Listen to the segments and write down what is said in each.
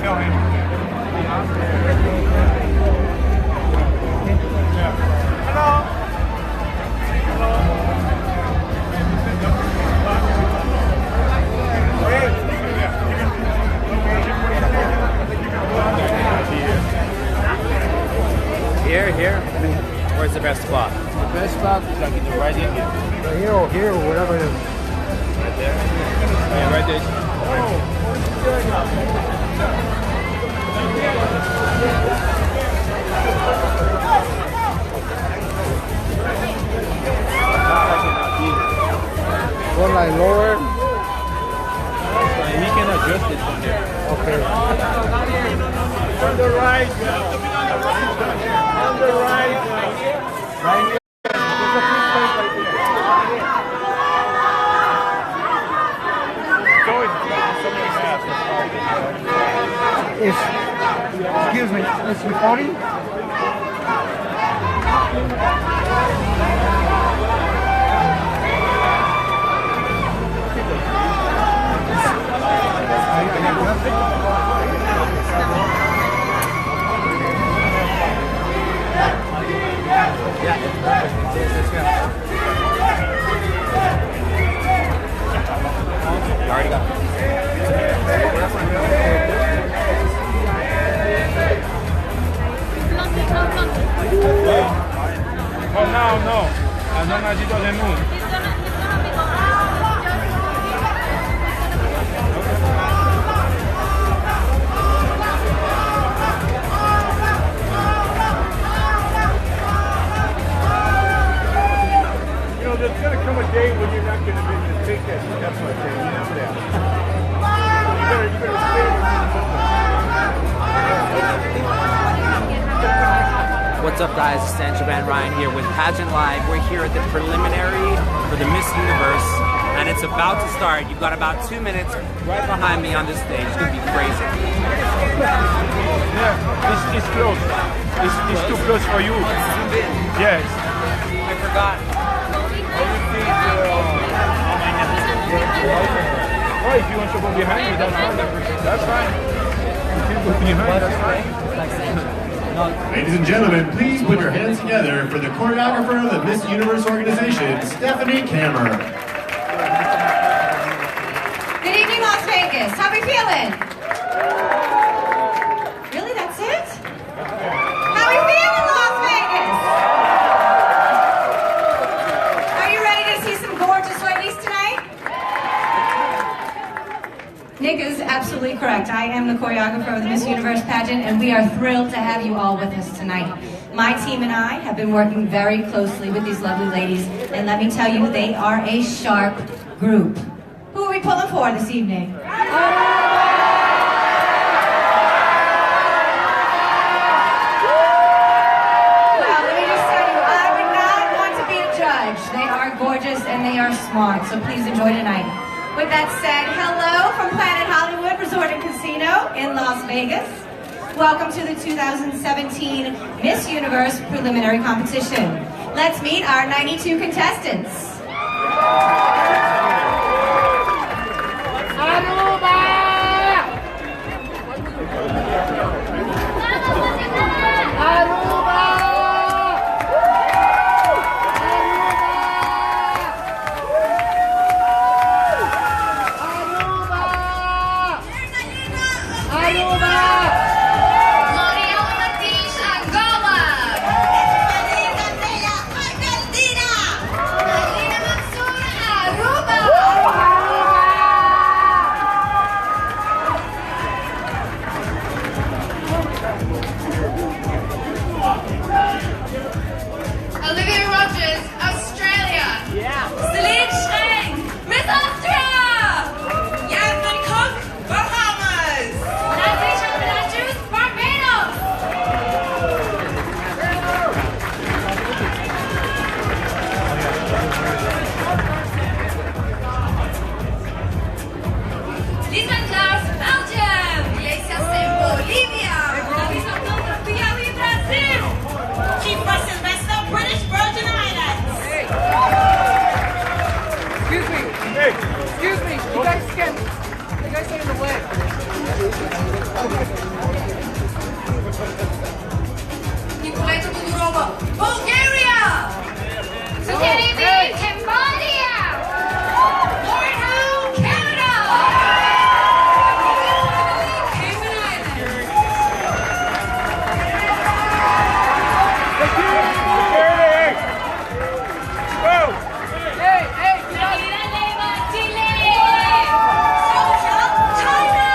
tell him. Hello. Here? Where's the best spot? The best spot is like in the right in here. Right here or here or whatever it is. Right there? Yeah, right there. One line lower. He can adjust it from there. Okay. On the right. On the right. Right here. There's a free space right there. It's always somebody has. Excuse me, is recording? You already got Oh, no. As long as he doesn't move. You know, there's going to come a day when you're not going to be able to take that. That's what I'm saying. You know that. You better What's up, guys? It's Sancho Van Ryan here with Pageant Live. We're here at the preliminary for the Miss Universe, and it's about to start. You've got about 2 minutes right behind me on this stage. It's going to be crazy. Yeah, it's close. It's too close for you. Yes. I forgot. Well, if you want to go behind me, that's fine. That's fine. If you go behind, that's fine. Ladies and gentlemen, please put your hands together for the choreographer of the Miss Universe organization, Stephanie Kammer. Good evening, Las Vegas. How we feeling? Really, that's it? How we feeling, Las Vegas? Are you ready to see some gorgeous ladies tonight? Nick is absolutely correct. I am the choreographer of the Miss Universe pageant, and we are thrilled to have you all with us tonight. My team and I have been working very closely with these lovely ladies, and let me tell you, they are a sharp group. Who are we pulling for this evening? Well, let me just tell you, I would not want to be a judge. They are gorgeous and they are smart, so please enjoy tonight. With that said, hello from Planet Hollywood Resort and Casino in Las Vegas. Welcome to the 2017 Miss Universe preliminary competition. Let's meet our 92 contestants. Bulgaria! Good evening, Cambodia! Morning, Canada! Cayman Islands! China!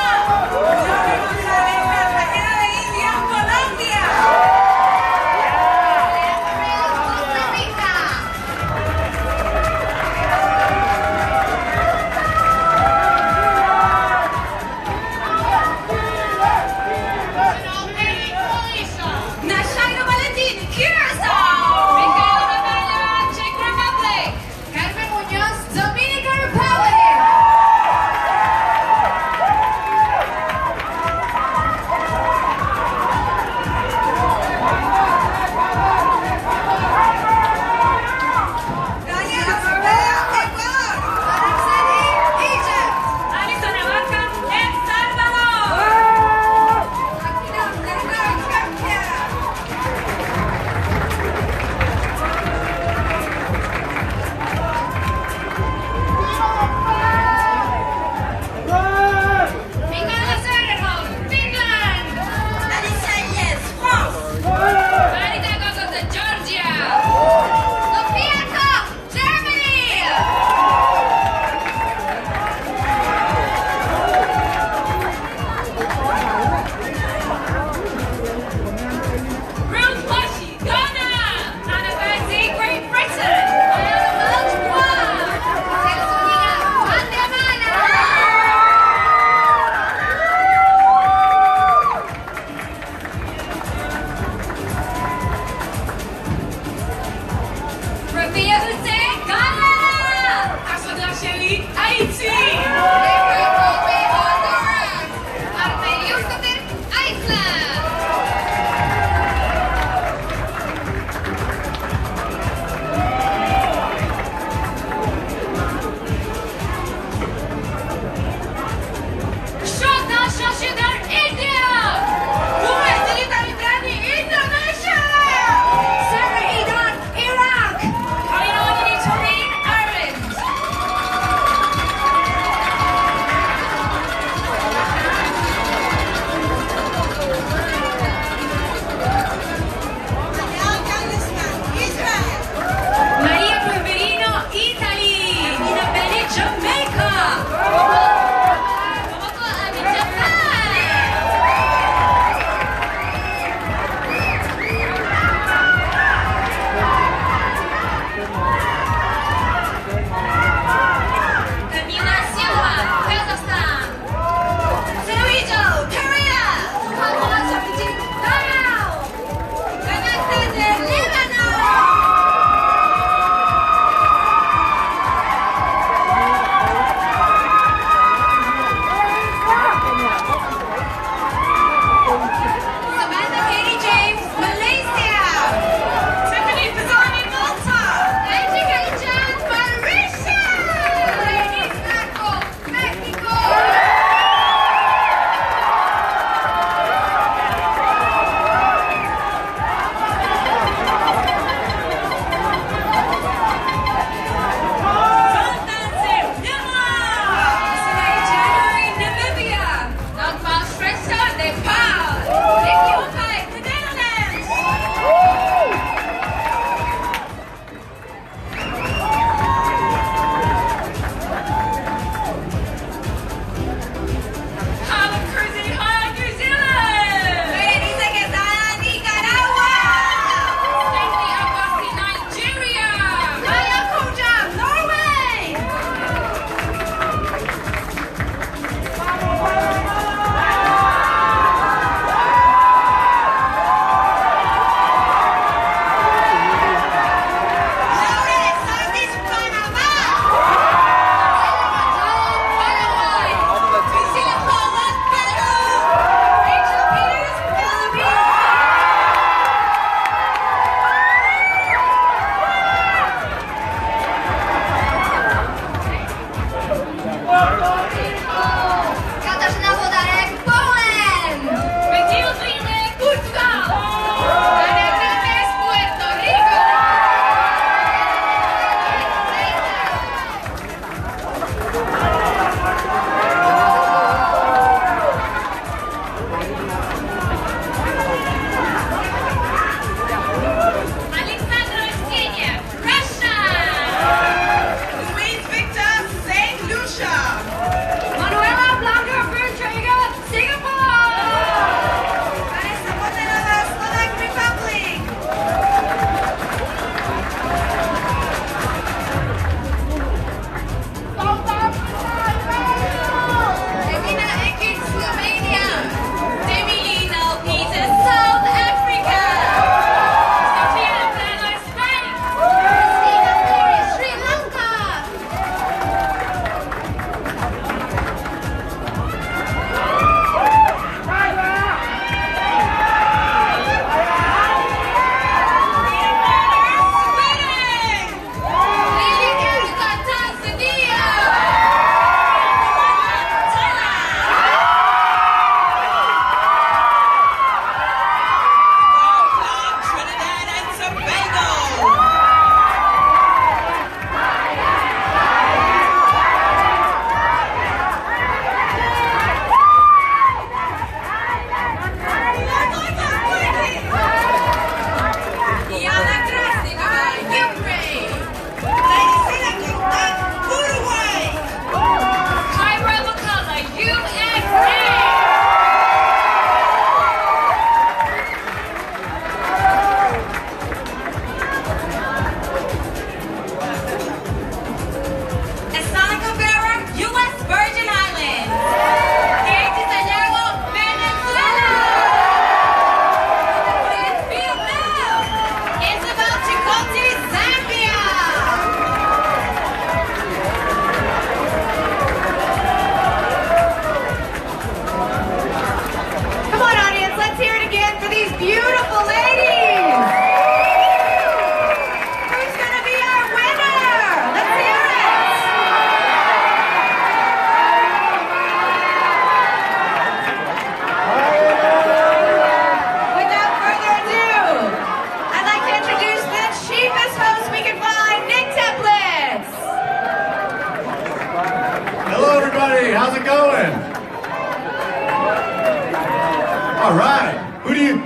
All right. Who do you?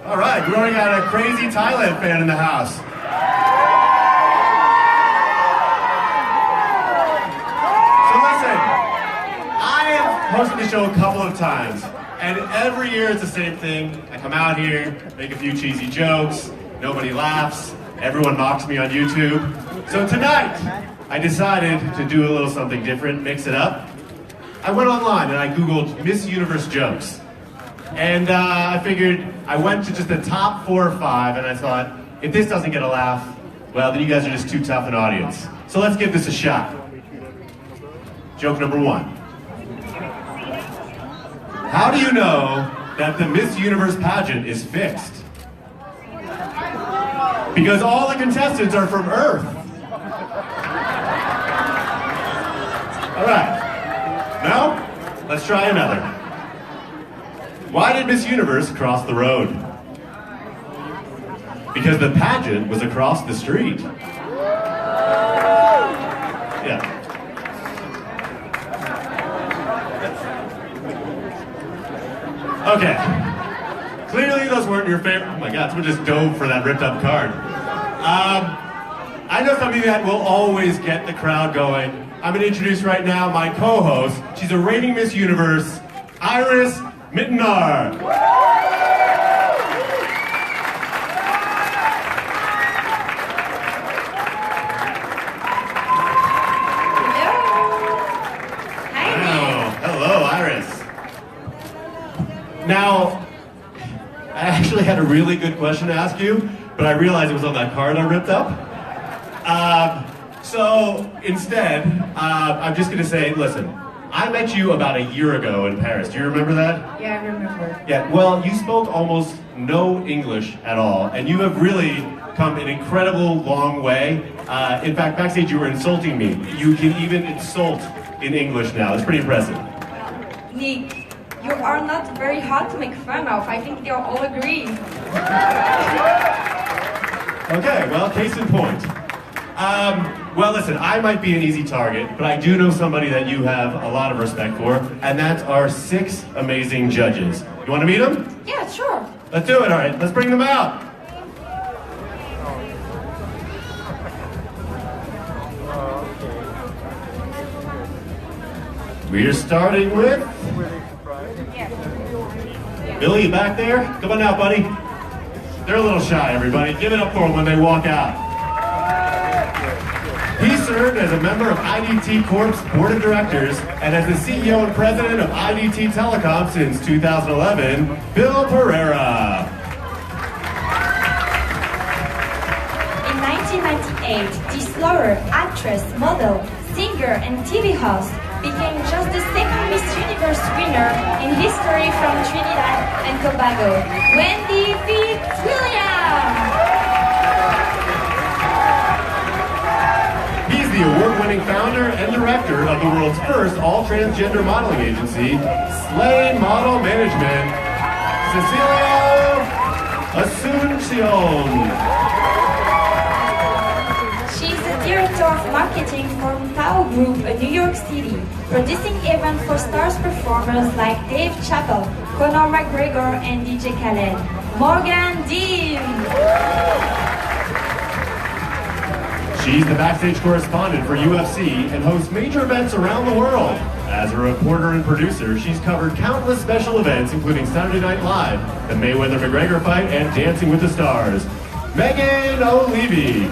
All right. We already got a crazy Thailand fan in the house. So listen, I have hosted the show a couple of times, and every year it's the same thing. I come out here, make a few cheesy jokes, nobody laughs, everyone mocks me on YouTube. So tonight, I decided to do a little something different, mix it up. I went online and I Googled Miss Universe jokes. And I figured, I went to just the top 4 or 5, and I thought, if this doesn't get a laugh, well, then you guys are just too tough an audience. So let's give this a shot. Joke number 1. How do you know that the Miss Universe pageant is fixed? Because all the contestants are from Earth. All right. Now, let's try another. Why did Miss Universe cross the road? Because the pageant was across the street. Yeah. Okay. Clearly those weren't your favorite. Oh my God, someone just dove for that ripped up card. I know something that will always get the crowd going. I'm going to introduce right now my co-host. She's a reigning Miss Universe, Iris Mittenar. Hello, Iris. Now, I actually had a really good question to ask you, but I realized it was on that card I ripped up. So instead, I'm just going to say, listen, I met you about a year ago in Paris. Do you remember that? Yeah, I remember. Yeah, well, you spoke almost no English at all, and you have really come an incredible long way. In fact, backstage you were insulting me. You can even insult in English now. It's pretty impressive. Nick, you are not very hard to make fun of. I think they all agree. Okay, well, case in point. Well, listen, I might be an easy target, but I do know somebody that you have a lot of respect for, and that's our 6 amazing judges. You want to meet them? Yeah, sure. Let's do it, all right. Let's bring them out. We're starting with Billy, back there. Come on out, buddy. They're a little shy, everybody. Give it up for them when they walk out. He served as a member of IDT Corp's board of directors and as the CEO and president of IDT Telecom since 2011, Bill Pereira. In 1998, this lawyer, actress, model, singer, and TV host became just the second Miss Universe winner in history from Trinidad and Tobago, Wendy Fitzwilliam. He's the award-winning founder and director of the world's first all-transgender modeling agency, Slay Model Management, Cecilia Asuncion. She's the director of marketing for Tao Group in New York City, producing events for stars performers like Dave Chappelle, Conor McGregor, and DJ Khaled. Morgan Dean. She's the backstage correspondent for UFC and hosts major events around the world. As a reporter and producer, she's covered countless special events, including Saturday Night Live, the Mayweather-McGregor fight, and Dancing with the Stars. Megan O'Leary.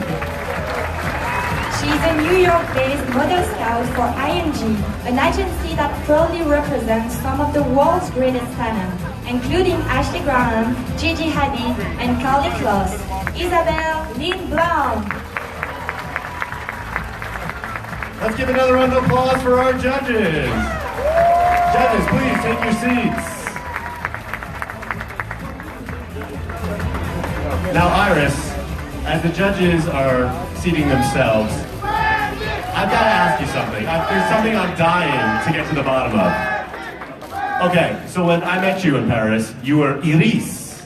She's a New York-based model scout for IMG, an agency that proudly represents some of the world's greatest talent, including Ashley Graham, Gigi Hadid, and Carly Kloss. Isabelle Lynn Brown. Let's give another round of applause for our judges. Judges, please take your seats. Now, Iris, as the judges are seating themselves, I've got to ask you something. There's something I'm dying to get to the bottom of. Okay, so when I met you in Paris, you were Iris.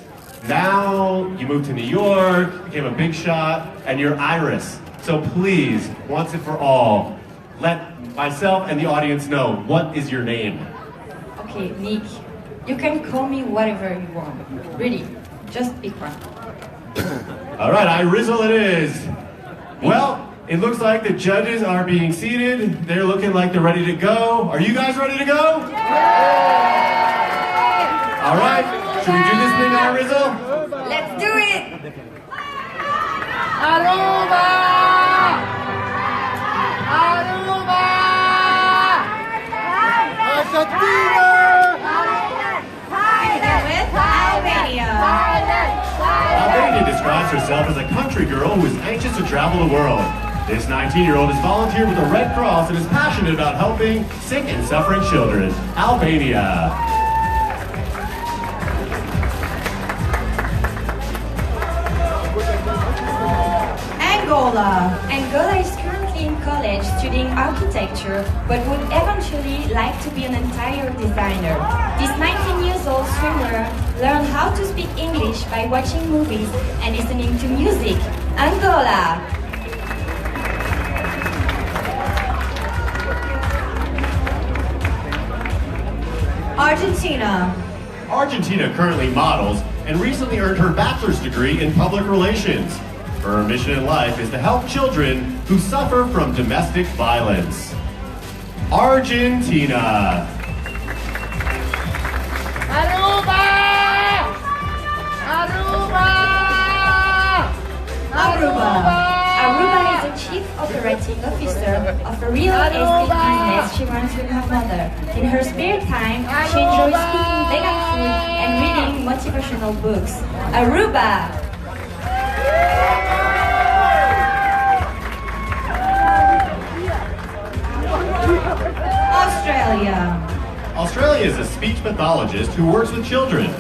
Now you moved to New York, became a big shot, and you're Iris. So please, once and for all, let myself and the audience know, what is your name? Okay, Nick, You can call me whatever you want. Really, just pick one. All right, I Rizzle it is. Well, it looks like the judges are being seated. They're looking like they're ready to go. Are you guys ready to go? All right, should we do this thing, I Rizzle? Let's do it! Aruba! Aruba! Argentina! With Albania. Albania describes herself as a country girl who is anxious to travel the world. This 19-year-old has volunteered with the Red Cross and is passionate about helping sick and suffering children. Albania. Angola. Angola is currently in college studying architecture, but would eventually like to be an interior designer. This 19 years old swimmer learned how to speak English by watching movies and listening to music. Angola. Argentina. Argentina currently models and recently earned her bachelor's degree in public relations. Her mission in life is to help children who suffer from domestic violence. Argentina. Aruba! Aruba! Aruba. Aruba is the chief operating officer of a real estate business she runs with her mother. In her spare time, she enjoys cooking vegan food and reading motivational books. Aruba! Australia. Australia is a speech pathologist who works with children.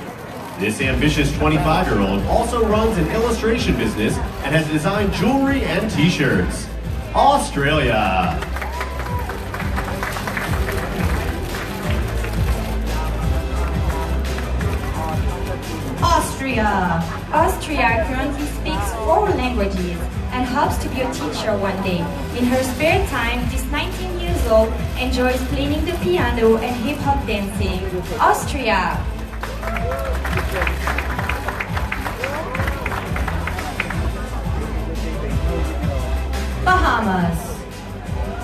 This ambitious 25-year-old also runs an illustration business and has designed jewelry and t-shirts. Australia. Austria. Austria currently speaks 4 languages and hopes to be a teacher one day. In her spare time, this 19 years old enjoys playing the piano and hip-hop dancing. Austria. Bahamas.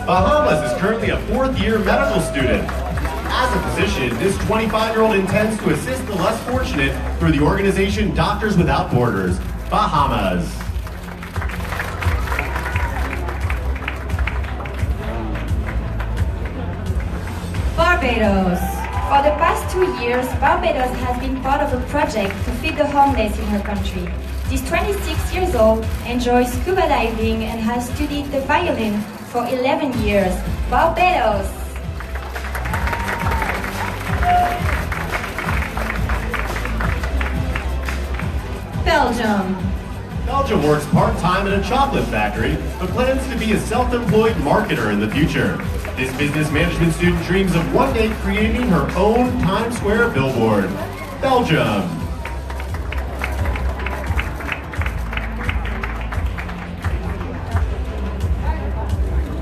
Bahamas is currently a 4th-year medical student. As a physician, this 25-year-old intends to assist the less fortunate through the organization Doctors Without Borders. Bahamas. Barbados. For the past 2 years, Barbados has been part of a project to feed the homeless in her country. This 26 years old enjoys scuba diving and has studied the violin for 11 years. Barbados. Belgium. Belgium works part-time at a chocolate factory, but plans to be a self-employed marketer in the future. This business management student dreams of one day creating her own Times Square billboard. Belgium.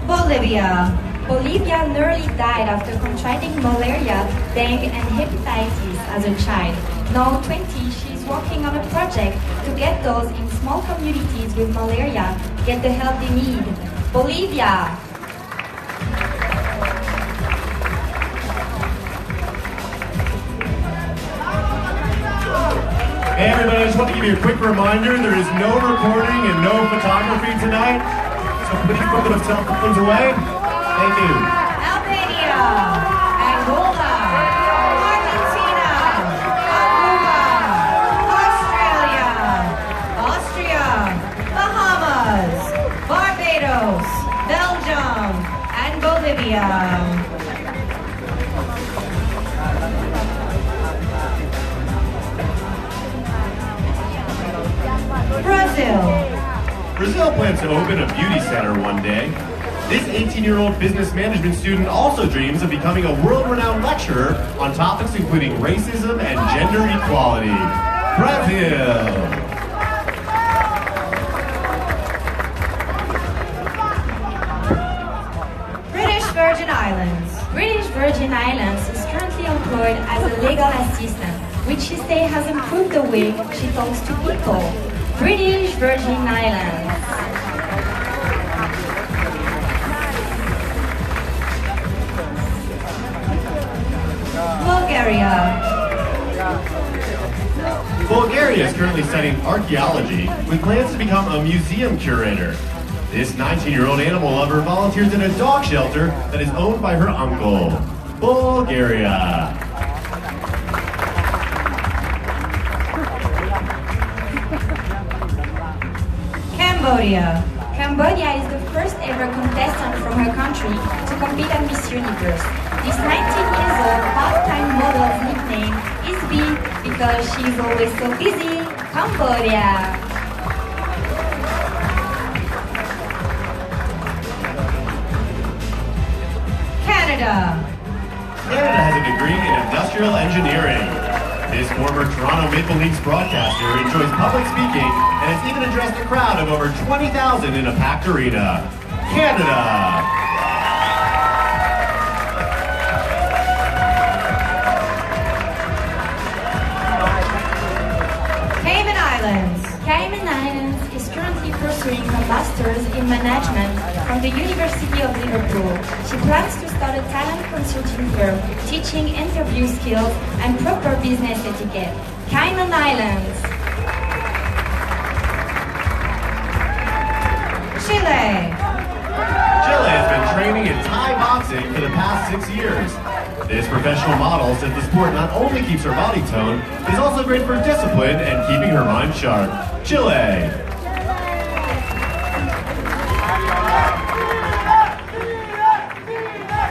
Bolivia. Bolivia nearly died after contracting malaria, dengue, and hepatitis as a child. Now 20, she is working on a project to get those in small communities with malaria get the help they need. Bolivia. Hey everybody, I just want to give you a quick reminder, there is no recording and no photography tonight, so please put those cell phones away. Thank you. Albania. Angola. Argentina. Aruba. Australia. Austria. Bahamas. Barbados. Belgium. And Bolivia. Brazil. Brazil plans to open a beauty center one day. This 18-year-old business management student also dreams of becoming a world-renowned lecturer on topics including racism and gender equality. Brazil. British Virgin Islands. British Virgin Islands is currently employed as a legal assistant, which she says has improved the way she talks to people. British Virgin Islands. Bulgaria. Bulgaria is currently studying archaeology with plans to become a museum curator. This 19-year-old animal lover volunteers in a dog shelter that is owned by her uncle. Bulgaria. Cambodia. Cambodia is the first ever contestant from her country to compete at Miss Universe. This 19-year-old part-time model's nickname is B because she's always so busy. Cambodia. Canada. Canada has a degree in industrial engineering. This former Toronto Maple Leafs broadcaster enjoys public speaking and has even addressed a crowd of over 20,000 in a packed arena. Canada. Cayman Islands. Cayman Islands is currently pursuing her master's in management from the University of Liverpool. She plans to start a talent consulting firm, teaching interview skills and proper business etiquette. Cayman Islands. Chile. Chile has been training in Thai boxing for the past 6 years. This professional model says the sport not only keeps her body toned, is also great for discipline and keeping her mind sharp. Chile.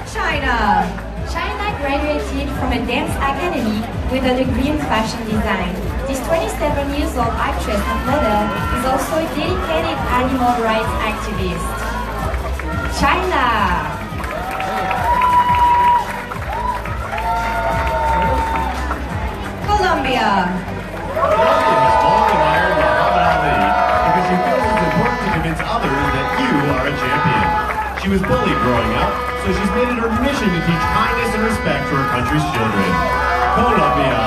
China. China graduated from a dance academy with a degree in fashion design. This 27-year-old actress and model is also a dedicated animal rights activist. China. Colombia. Colombia has long admired Muhammad Ali because she feels it's important to convince others that you are a champion. She was bullied growing up, so she's made it her mission to teach kindness and respect to her country's children. Colombia.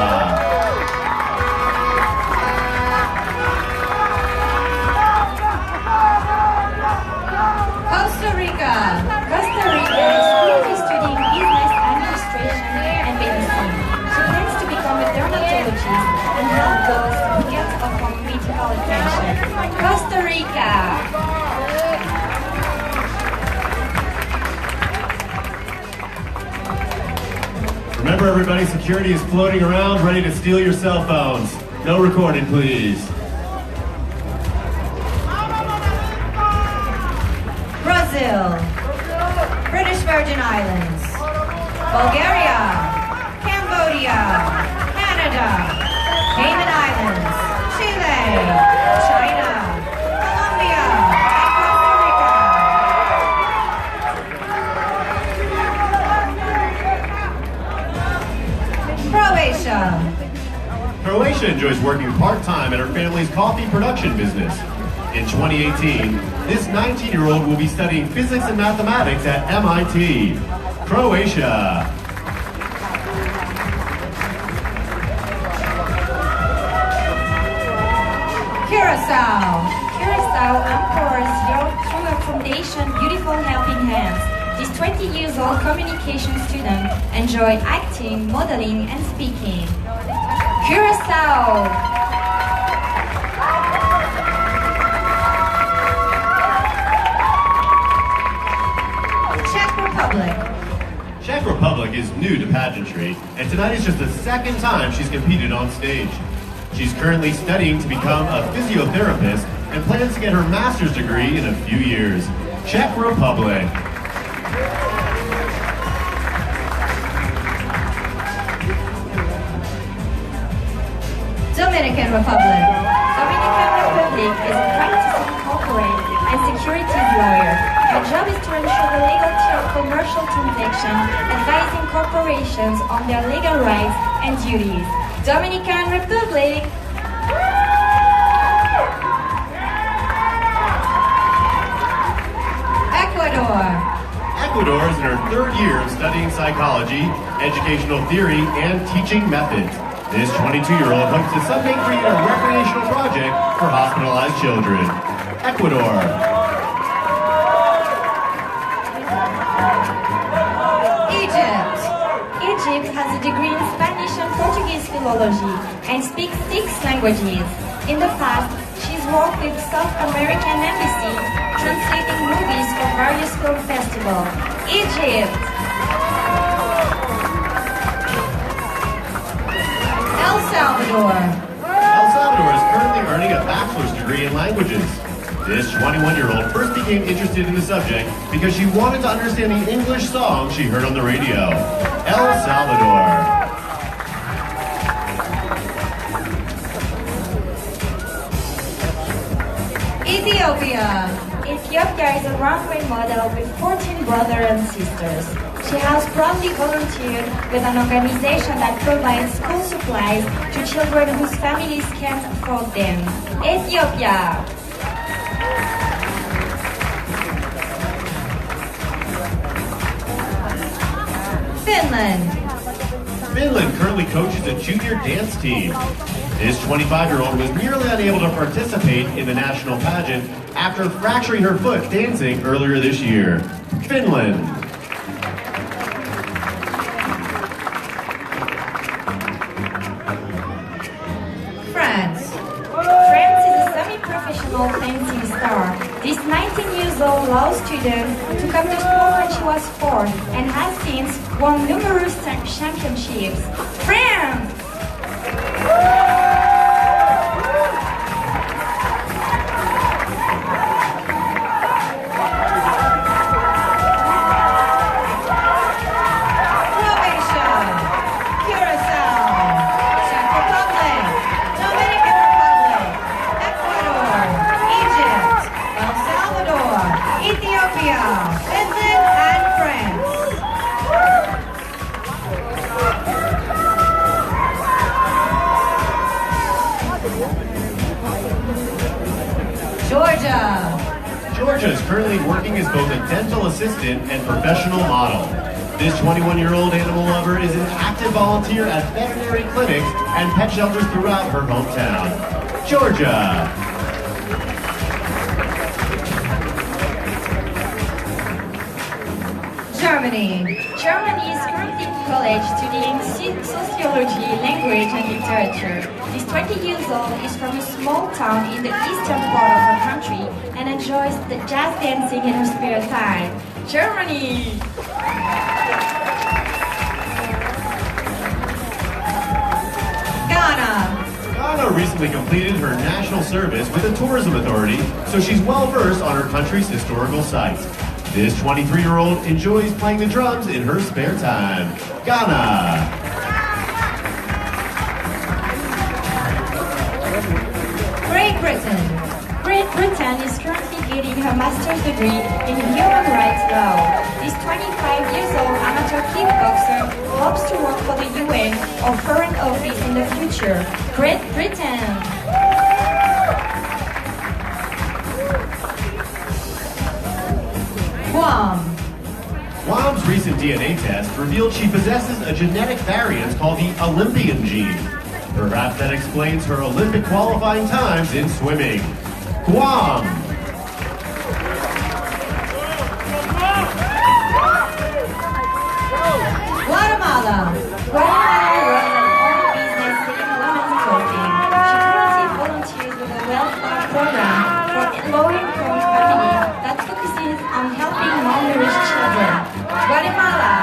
Costa Rica. Costa Rica is currently studying business administration and medicine. She plans to become a dermatologist and help those who get upon medical attention. Costa Rica. Remember everybody, security is floating around ready to steal your cell phones. No recording, please. Brazil. British Virgin Islands. Bulgaria. Cambodia. Canada. Cayman Islands. Chile. China. Colombia. And Costa Rica. Croatia. Croatia enjoys working part-time at her family's coffee production business. In 2018, this 19-year-old will be studying physics and mathematics at MIT. Croatia. Curacao. Curacao empowers youth through a foundation, Beautiful Helping Hands. This 20-year-old communication student enjoys acting, modeling, and speaking. Curacao. Czech Republic. Czech Republic is new to pageantry, and tonight is just the second time she's competed on stage. She's currently studying to become a physiotherapist and plans to get her master's degree in a few years. Czech Republic. Dominican Republic. Dominican Republic is a practicing corporate and securities lawyer. Her job is to ensure the legality of commercial transactions, advising corporations on their legal rights and duties. Dominican Republic. Ecuador. Ecuador is in her third year of studying psychology, educational theory, and teaching methods. This 22-year-old hopes to someday create a recreational project for hospitalized children. Ecuador. Egypt has a degree in Spanish and Portuguese philology and speaks 6 languages. In the past, she's worked with South American Embassy, translating movies for various film festivals. Egypt! El Salvador. El Salvador is currently earning a bachelor's degree in languages. This 21-year-old first became interested in the subject because she wanted to understand the English song she heard on the radio. El Salvador. Ethiopia. Ethiopia is a runway model with 14 brothers and sisters. She has proudly volunteered with an organization that provides school supplies to children whose families can't afford them. Ethiopia. Finland. Finland currently coaches a junior dance team. This 25-year-old was nearly unable to participate in the national pageant after fracturing her foot dancing earlier this year. Finland. France. France is a semi-professional fencing star. This 19-year-old law student took up the sport when she was 4 and has since won numerous championships. France! Croatia. Curacao. Czech Republic. Dominican Republic. Ecuador. Egypt. El Salvador. Ethiopia. Finland and France. Georgia. Georgia is currently working as both a dental assistant and professional model. This 21-year-old animal lover is an active volunteer at veterinary clinics and pet shelters throughout her hometown. Georgia. Germany. Germany is currently in college studying sociology, language, and literature. This 20-year-old is from a small town in the eastern part of her country and enjoys the jazz dancing in her spare time. Germany! Ghana. Ghana recently completed her national service with the tourism authority, so she's well versed on her country's historical sites. This 23-year-old enjoys playing the drums in her spare time. Ghana. Great Britain. Great Britain is currently getting her master's degree in human rights law. This 25-year-old amateur kickboxer hopes to work for the UN or Foreign Office in the future. Great Britain! Guam. Guam's recent DNA test revealed she possesses a genetic variant called the Olympian gene. Perhaps that explains her Olympic qualifying times in swimming. Guam. Guatemala. Guatemala runs an own business selling women's clothing. She currently volunteers with a welfare program for low-income families that focuses on helping malnourished children. Guatemala!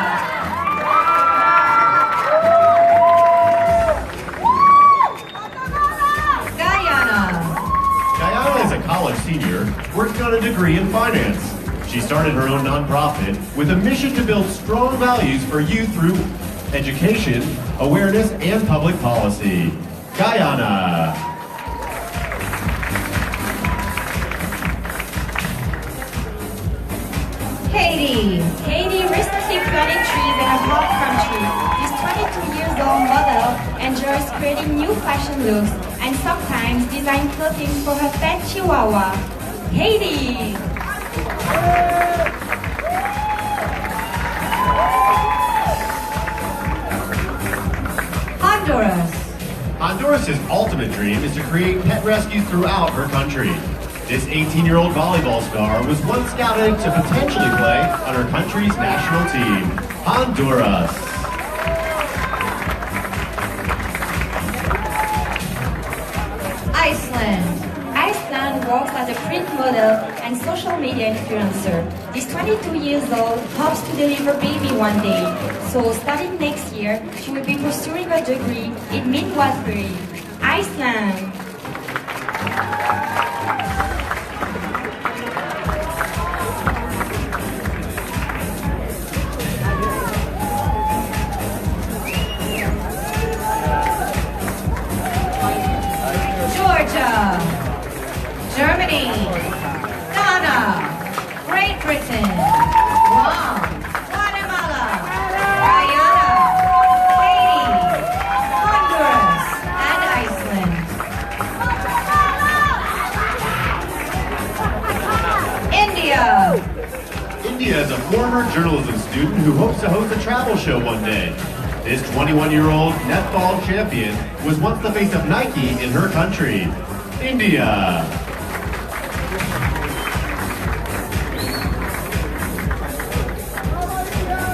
Guyana. Guyana is a college senior working on a degree in finance. She started her own nonprofit with a mission to build strong values for youth through education, awareness, and public policy. Guyana. Haiti. Haiti recently planted trees in a hot country. This 22-year-old model enjoys creating new fashion looks and sometimes design clothing for her pet chihuahua. Haiti! Honduras. Honduras' ultimate dream is to create pet rescues throughout her country. This 18-year-old volleyball star was once scouted to potentially play on her country's national team, Honduras. Iceland. Iceland works as a print model and social media influencer. This 22 years old hopes to deliver baby one day. So starting next year, she will be pursuing a degree in midwifery. Iceland. Georgia. Germany. Ghana. Great Britain. Guam. Guatemala. Guyana. Haiti. Honduras. And Iceland. India. India is a former journalism student who hopes to host a travel show one day. This 21-year-old netball champion was once the face of Nike in her country, India.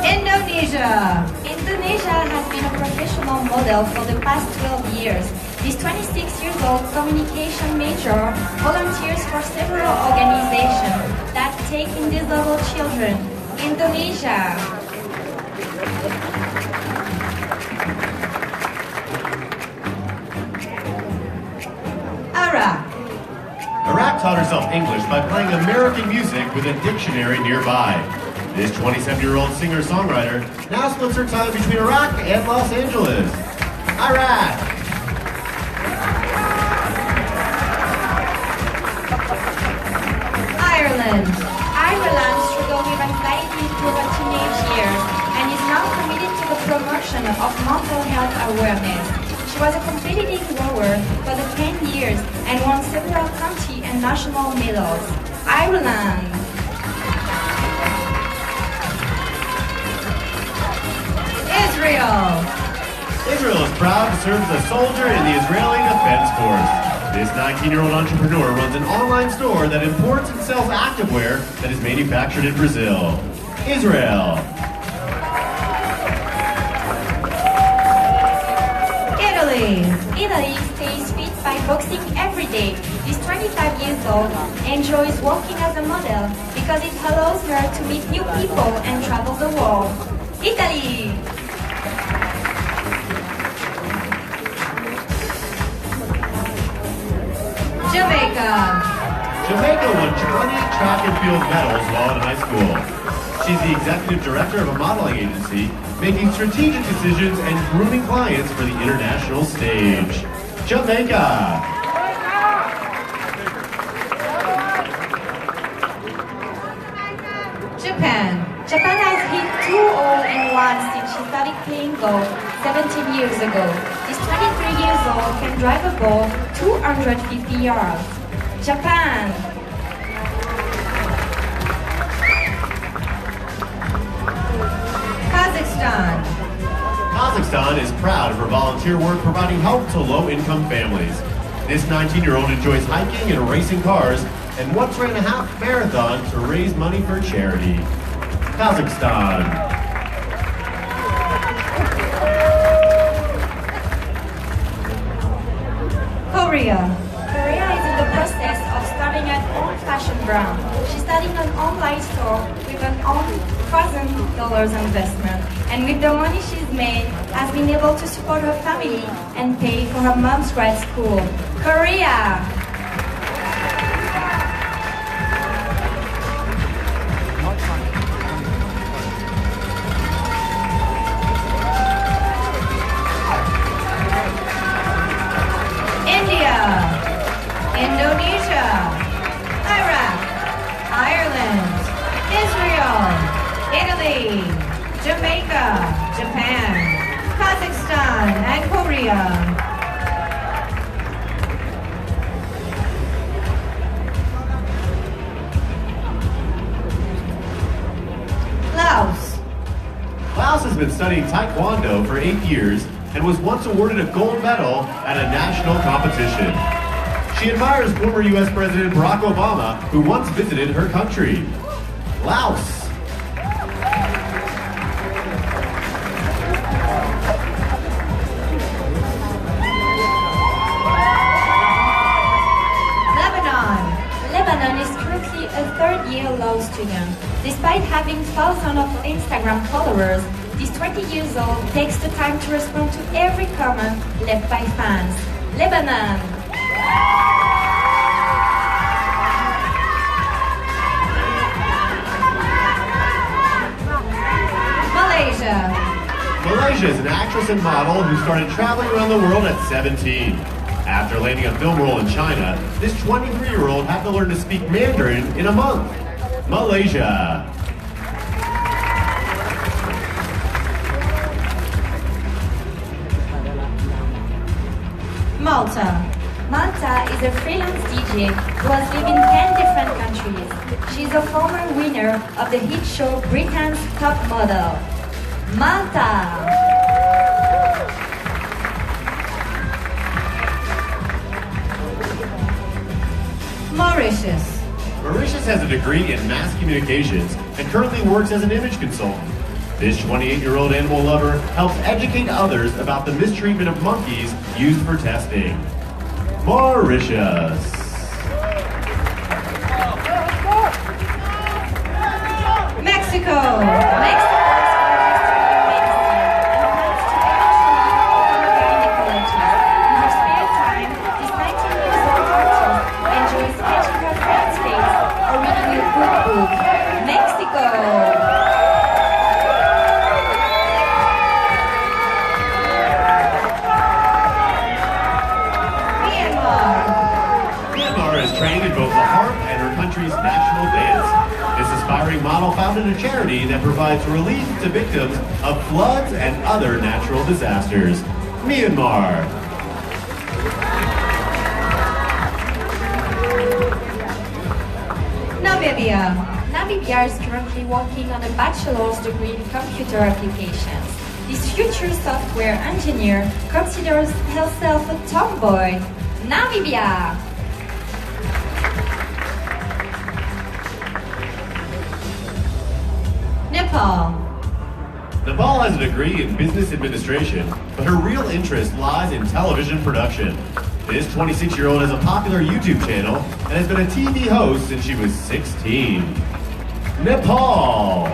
Indonesia. Indonesia has been a professional model for the past 12 years. This 26-year-old communication major volunteers for several organizations that take in disabled children. Indonesia. Iraq. Iraq taught herself English by playing American music with a dictionary nearby. This 27-year-old singer-songwriter now splits her time between Iraq and Los Angeles. Iraq! Ireland. Ireland struggled with anxiety through her teenage years and is now committed to the promotion of mental health awareness. She was a competitive rower for the 10 years and won several county and national medals. Ireland. Israel. Israel is proud to serve as a soldier in the Israeli Defense Force. This 19-year-old entrepreneur runs an online store that imports and sells activewear that is manufactured in Brazil. Israel. Italy. Italy stays fit by boxing every day. This 25 years old enjoys working as a model because it allows her to meet new people and travel the world. Italy. Jamaica. Jamaica won 20 track and field medals while in high school. She's the executive director of a modeling agency, making strategic decisions and grooming clients for the international stage. Jamaica. Japan. Japan has hit 2 all-in-one since she started playing golf 17 years ago. This 23 years old can drive a ball 250 yards. Japan. Kazakhstan. Kazakhstan is proud of her volunteer work providing help to low-income families. This 19-year-old enjoys hiking and racing cars and once ran a half marathon to raise money for charity. Kazakhstan. Korea. Korea is in the process of starting an own fashion brand. She's starting an online store with an own $1,000 investment. And with the money she's made, has been able to support her family and pay for her mom's grad school. Korea. India. Indonesia. Iraq. Ireland. Israel. Italy. Jamaica. Japan. Kazakhstan and Korea. Laos. Laos has been studying Taekwondo for 8 years and was once awarded a gold medal at a national competition. She admires former US President Barack Obama, who once visited her country. Laos. Lebanon is currently a third-year law student. Despite having thousands of Instagram followers, this 20 years old takes the time to respond to every comment left by fans. Lebanon! Malaysia is an actress and model who started traveling around the world at 17. After landing a film role in China, this 23-year-old had to learn to speak Mandarin in a month. Malaysia. Malta is a freelance DJ who has lived in 10 different countries. She's a former winner of the hit show Britain's Top Model. Malta! Mauritius has a degree in mass communications and currently works as an image consultant. This 28-year-old animal lover helps educate others about the mistreatment of monkeys used for testing. Mauritius. Mexico. National dance. This aspiring model founded a charity that provides relief to victims of floods and other natural disasters. Myanmar. Namibia is currently working on a bachelor's degree in computer applications. This future software engineer considers herself a tomboy. Namibia! Nepal has a degree in business administration, but her real interest lies in television production. This 26-year-old has a popular YouTube channel and has been a TV host since she was 16. Nepal.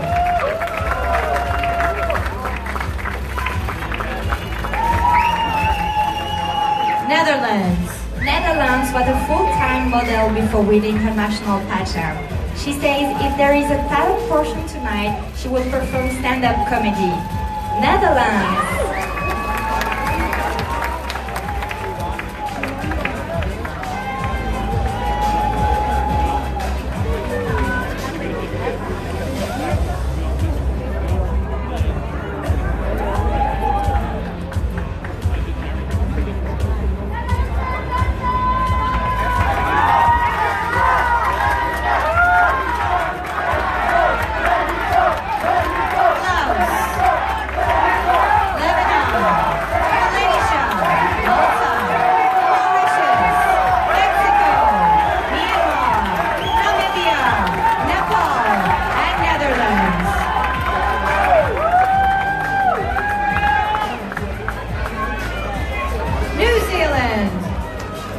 Netherlands was a full-time model before winning her national pageant. She says if there is a talent portion tonight, she will perform stand-up comedy. Netherlands.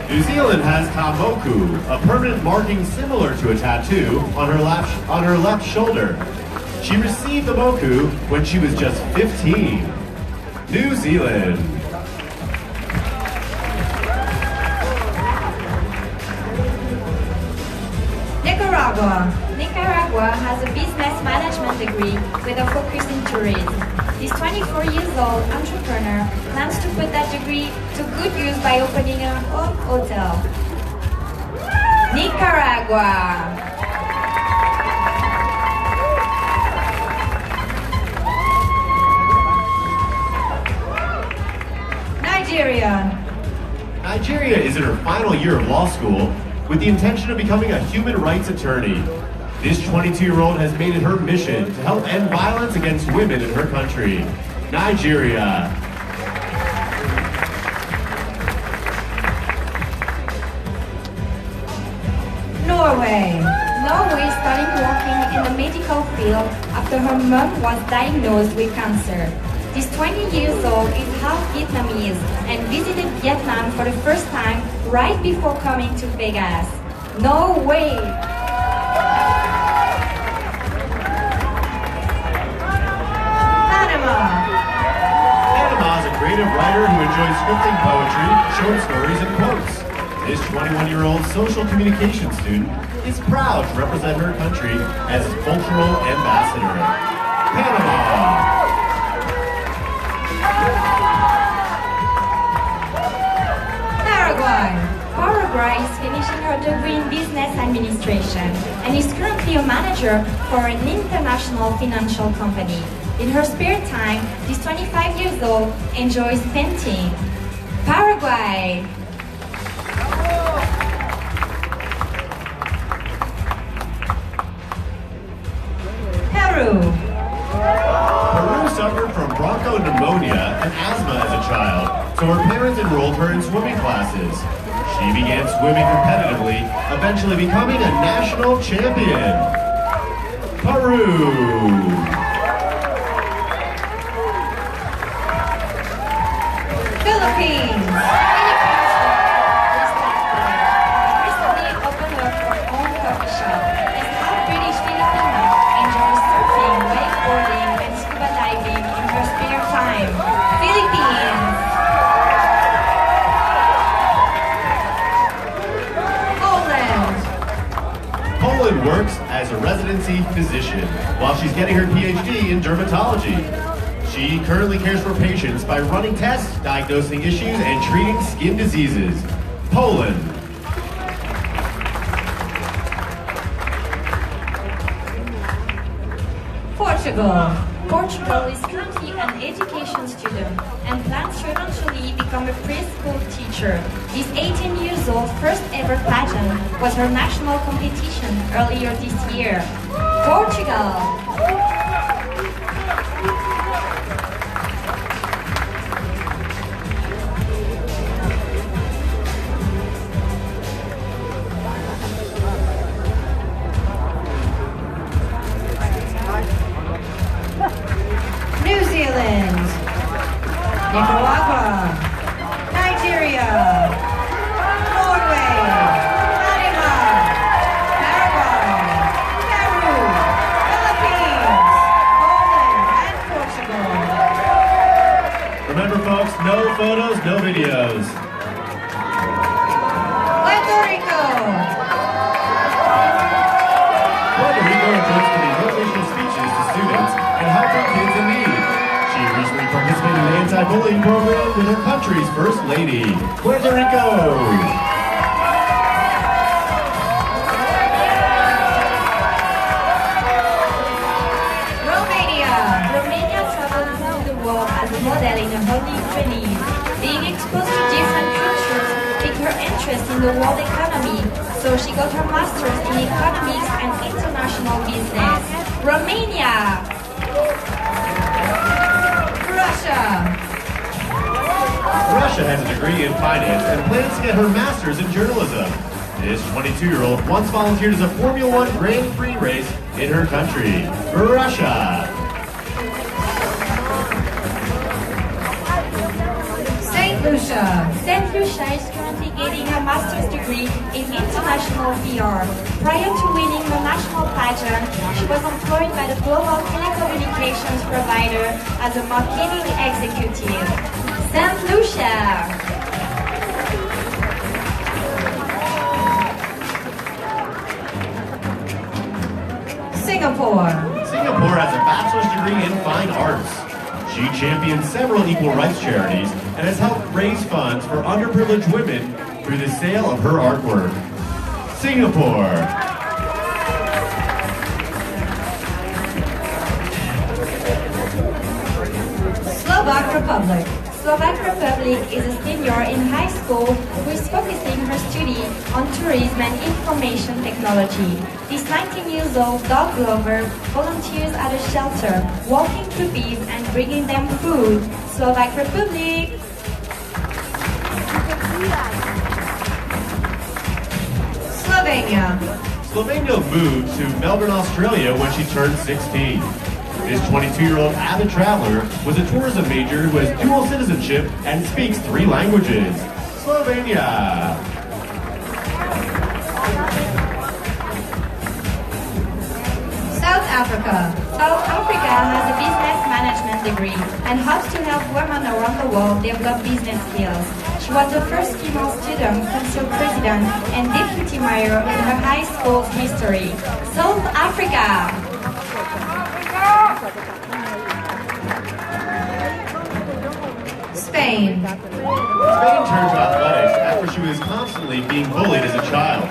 New Zealand has Tamoku, a permanent marking similar to a tattoo on her left shoulder. She received the moku when she was just 15. New Zealand. Nicaragua has a business management degree with a focus in tourism. This 24-year-old entrepreneur plans to put that degree to good use by opening her own hotel. Nicaragua. Nigeria is in her final year of law school with the intention of becoming a human rights attorney. This 22-year-old has made it her mission to help end violence against women in her country. Nigeria. Norway. Norway started working in the medical field after her mom was diagnosed with cancer. This 20 years old is half Vietnamese and visited Vietnam for the first time right before coming to Vegas. Norway! Panama. Panama is a creative writer who enjoys scripting poetry, short stories, and quotes. This 21-year-old social communication student is proud to represent her country as cultural ambassador. Panama! Paraguay. Paraguay is finishing her degree in business administration and is currently a manager for an international financial company. In her spare time, this 25 years old enjoys painting. Paraguay! Peru. Peru suffered from bronchopneumonia and asthma as a child, so her parents enrolled her in swimming classes. She began swimming competitively, eventually becoming a national champion. Peru! Philippines. Recently opened up her own coffee shop. This half British Filipina enjoys surfing, wakeboarding, and scuba diving in her spare time. Philippines. Poland. Poland works as a residency physician while she's getting her PhD in dermatology. She currently cares for patients by running tests, diagnosing issues, and treating skin diseases. Poland. Portugal. Portugal is currently an education student and plans to eventually become a preschool teacher. This 18 years old first ever pageant was her national competition earlier this year. Portugal! New Zealand. Nicaragua. Nigeria. Norway. Panama. Paraguay. Peru. Philippines. Poland and Portugal. Remember folks, no photos, no videos. Puerto Rico. Puerto Rico intends to be motivational speeches to students and helping kids in need. She recently participated in the anti-bullying program with her country's First Lady. Puerto Rico! Romania. Romania traveled around the world as a model in her early 20s. Being exposed to different cultures piqued her interest in the world economy, so she got her master's in economics and international business. Romania! Russia. Russia has a degree in finance and plans to get her master's in journalism. This 22-year-old once volunteered as a Formula One Grand Prix race in her country, Russia. St. Lucia. St. Lucia is currently getting her master's degree in international PR. Prior to winning the national pageant, she was employed by the global telecommunications provider as a marketing executive. St. Lucia! Singapore. Singapore has a bachelor's degree in fine arts. She champions several equal rights charities and has helped raise funds for underprivileged women through the sale of her artwork. Singapore. Slovak Republic. Slovak Republic is a senior in high school who is focusing her study on tourism and information technology. This 19 years old dog lover volunteers at a shelter, walking puppies and bringing them food. Slovak Republic! Slovenia. Slovenia moved to Melbourne, Australia when she turned 16. This 22-year-old avid traveler was a tourism major who has dual citizenship and speaks 3 languages. Slovenia. South Africa. South Africa has a business management degree and hopes to help women around the world develop business skills. She was the first female student, council president, and deputy mayor in her high school's history. South Africa. Spain. Spain turned to athletics after she was constantly being bullied as a child.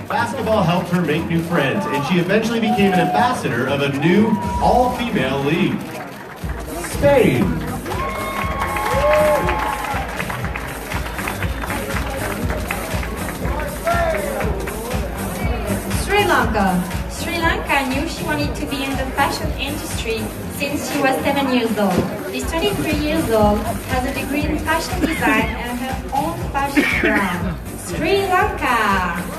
Basketball helped her make new friends, and she eventually became an ambassador of a new all-female league. Spain. Sri Lanka. Sri Lanka knew she wanted to be in the fashion industry since she was 7 years old. This 23 years old has a degree in fashion design and her own fashion brand. Sri Lanka.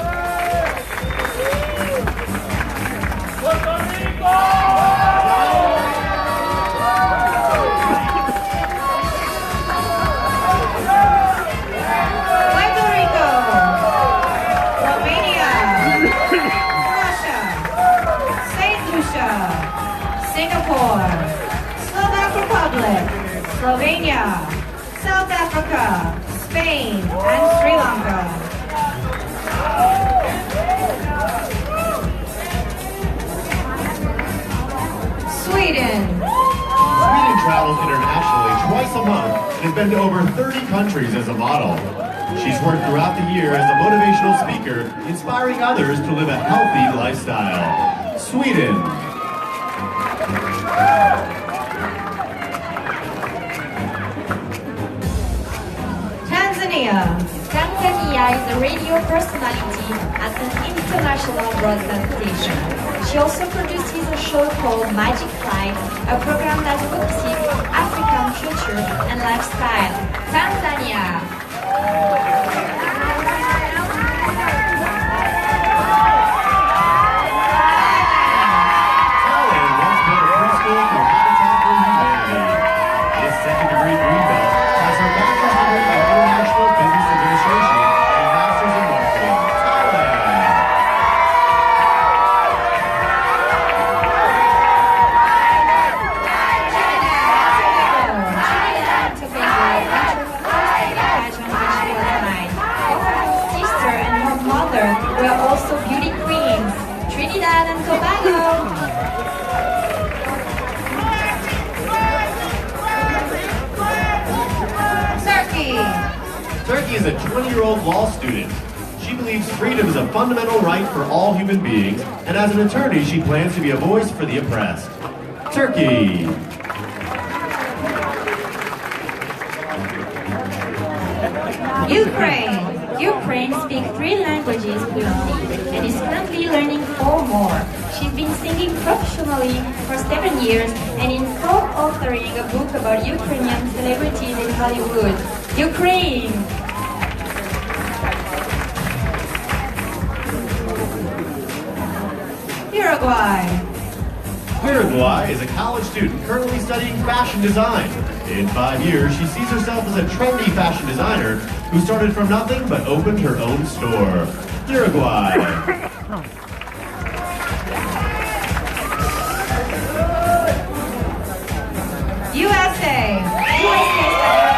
Puerto Rico. Romania. Russia. Saint Lucia. Singapore. Slovak Republic. Slovenia. South Africa. Spain. And Sri Lanka. Sweden. Sweden travels internationally twice a month and has been to over 30 countries as a model. She's worked throughout the year as a motivational speaker, inspiring others to live a healthy lifestyle. Sweden. Tanzania. Tanzania is a radio personality at an international broadcast station. She also produces a show called Magic Flight, a program that focuses on African culture and lifestyle. Tanzania. Thailand once built a preschool for Habitat for Humanity. This second-degree green belt has her bachelor's degree in international business administration and master's in marketing. Thailand. Trinidad and Tobago entered the first pageant when she was 9. Both her sister and her mother were also beauty queens. Trinidad and Tobago. Turkey. Turkey is a 20-year-old law student. She believes freedom is a fundamental right for all human beings, and as an attorney, she plans to be a voice for the oppressed. Turkey. Ukraine. Ukraine speaks 3 languages fluently and is currently learning 4 more. She's been singing professionally for 7 years and is co-authoring a book about Ukrainian celebrities in Hollywood. Ukraine! Uruguay. Uruguay is a college student currently studying fashion design. In 5 years, she sees herself as a trendy fashion designer who started from nothing but opened her own store. Uruguay. USA. USA started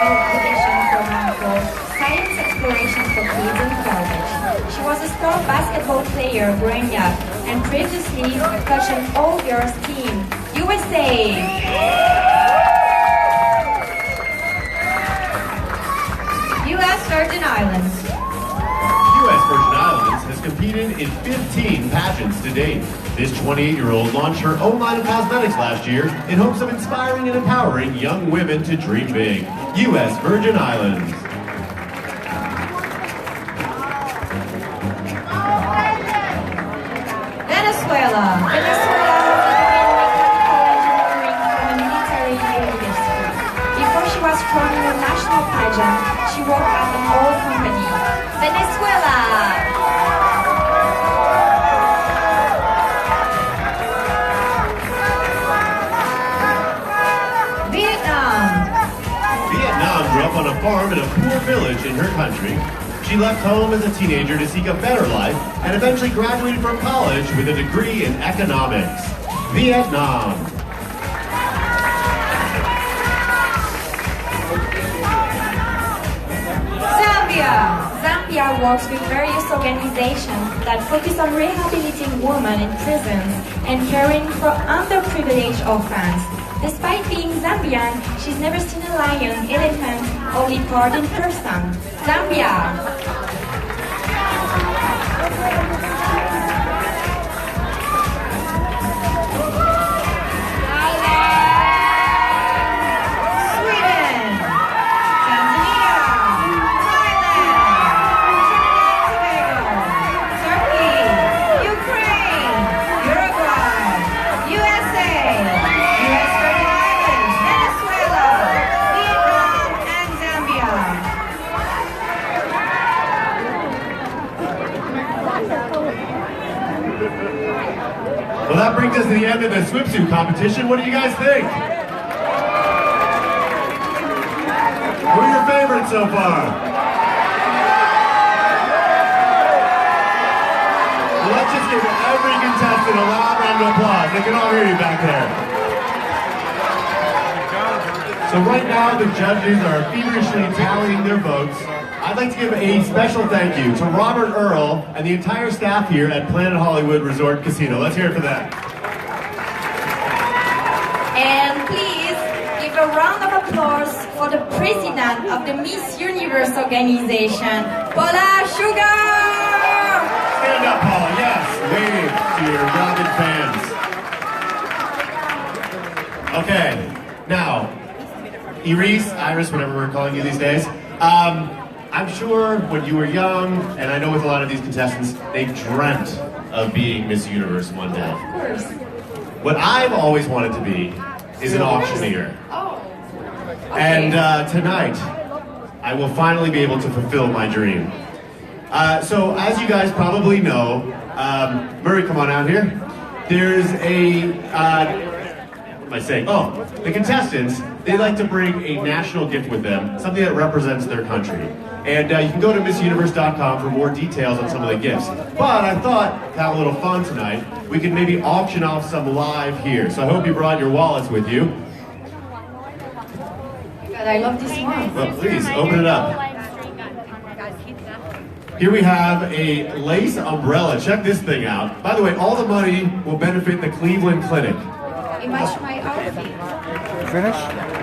an education program called Science Exploration for Kids in College. She was a star basketball player growing up and previously coached an all-girls team. USA! U.S. Virgin Islands. U.S. Virgin Islands has competed in 15 pageants to date. This 28-year-old launched her own line of cosmetics last year in hopes of inspiring and empowering young women to dream big. U.S. Virgin Islands. Venezuela. Venezuela has a degree in mechanical engineering from a military university. Before she was thrown in a national pageant, she worked at an oil company. Venezuela! in her country. She left home as a teenager to seek a better life and eventually graduated from college with a degree in economics. Vietnam. Zambia works with various organizations that focus on rehabilitating women in prisons and caring for underprivileged orphans. Despite being Zambian, she's never seen a lion, elephant, or leopard in person. Zambia! Well, that brings us to the end of the swimsuit competition. What do you guys think? Who are your favorites so far? Well, let's just give every contestant a loud round of applause. They can all hear you back there. So right now, the judges are feverishly tallying their votes. I'd like to give a special thank you to Robert Earl and the entire staff here at Planet Hollywood Resort Casino. Let's hear it for them. And please give a round of applause for the president of the Miss Universe organization, Paula Sugar! Stand up, Paula, yes. Wave to your rabid fans. Okay, now, Iris, whatever we're calling you these days, I'm sure when you were young, and I know with a lot of these contestants, they dreamt of being Miss Universe one day. Of course. What I've always wanted to be is an auctioneer. Oh. Okay. And tonight, I will finally be able to fulfill my dream. So as you guys probably know, Murray, come on out here. There's a, what am I saying? Oh, the contestants, they like to bring a national gift with them, something that represents their country. And you can go to MissUniverse.com for more details on some of the gifts. But I thought, to have a little fun tonight, we could maybe auction off some live here. So I hope you brought your wallets with you. God, I love this one. Well, please, open it up. Here we have a lace umbrella. Check this thing out. By the way, all the money will benefit the Cleveland Clinic. It matched my outfit. Finish?